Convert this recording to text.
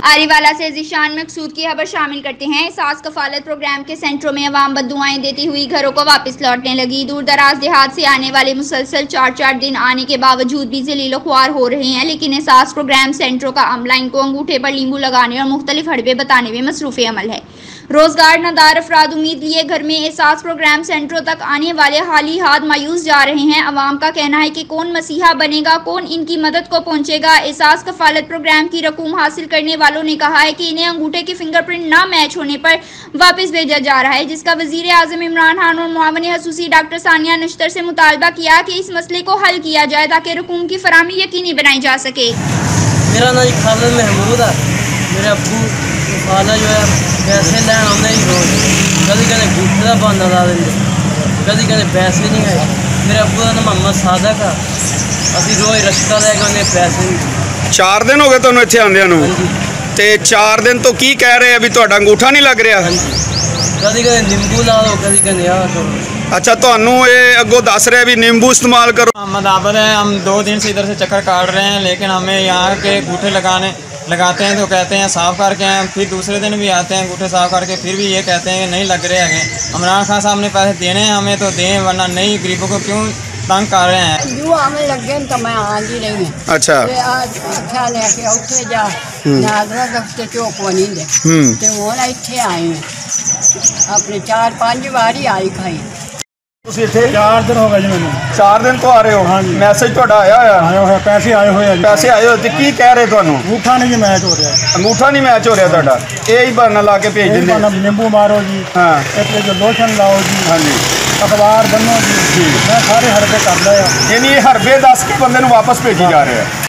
आरीवाला से ज़ीशान मकसूद की खबर शामिल करते हैं। एहसास कफालत प्रोग्राम के सेंटरों में अवाम बद्दुआएं देती हुई घरों को वापस लौटने लगी। दूर दराज देहात से आने वाले मुसलसल 4-4 दिन आने के बावजूद भी ज़लील ख्वार हो रहे हैं, लेकिन एहसास प्रोग्राम सेंटरों का अमला इनको अंगूठे पर नींबू लगाने और मुख्तलिफ हड़बे बताने में मसरूफ़ अमल है। रोजगार नदार अफराद उम्मीद लिए घर में एहसास प्रोग्राम सेंटरों तक आने वाले हाली हाथ मायूस जा रहे हैं। अवाम का कहना है कि कौन मसीहा बनेगा, कौन इनकी मदद को पहुंचेगा। एहसास कफालत प्रोग्राम की रकूम हासिल करने वालों ने कहा है कि इन्हें अंगूठे के फिंगरप्रिंट ना मैच होने पर वापस भेजा जा रहा है, जिसका वजीर आजम इमरान खान और मुआवन खसूसी डॉक्टर सानिया नश्तर से मुतालबा किया कि इस मसले को हल किया जाए ताकि रकूम की फराहमी यकीनी बनाई जा सके। मेरा नाम खालिद महमूद है। मेरे अबू फादर जो है पैसे लैन आने ही रोज कभी कभी अंगूठे का बहाना ला देंगे, कभी कभी पैसे नहीं आए। मेरे अबू का नाम मोहम्मद सादक है। अभी रोज रिश्ता लैके उन्हें पैसे नहीं। 4 दिन हो गए तुहानू इत्थे आंदियां नू ते 4 दिन तो की कह रहे अभी तुहाडा अंगूठा नहीं लग रहा? कभी कभी नींबू ला दो, कभी कभी आ दो। अच्छा, तुहानू ये अगो दस रहे भी नींबू इस्तेमाल करो। मोहम्मद आबद है। हम 2 दिन से इधर से चक्कर काट रहे हैं, लेकिन हमें यहाँ के अंगूठे लगाते हैं तो कहते हैं साफ़ करके हैं, फिर दूसरे दिन भी आते हैं अंगूठे साफ़ करके, फिर भी ये कहते हैं कि नहीं लग रहे हैं। इमरान खान साहब ने पैसे देने हैं हमें तो दें, वरना नहीं। गरीबों को क्यों तंग कर रहे हैं? जो हमें लगे तो मैं आँधी नहीं है। अच्छा, अच्छा लेके उठे जा नादरा दफ्ते चौक बनी दे ते होना इत्थे आई अपने 4-5 बारी आई खाई। 4 दिन हो गए जी मैंने। 4 दिन तो आ रहे हो? हाँ जी। मैसेज तो आया होया? पैसे आए हुए हैं। पैसे आए हो? की कह रहे तुहानू? अंगूठा नहीं जी मैच हो रहा। अंगूठा नहीं मैच हो रहा तुहाडा? यही बहाना ला के भेज देंगे। नींबू मारो जी, हाँ, एक जो लोशन लाओ जी, हाँ जी, अखबार बनो जी, मैं सारे हरबे कर लिया। यानी हरबे 10 के बंदे वापस भेजी जा रहे हैं।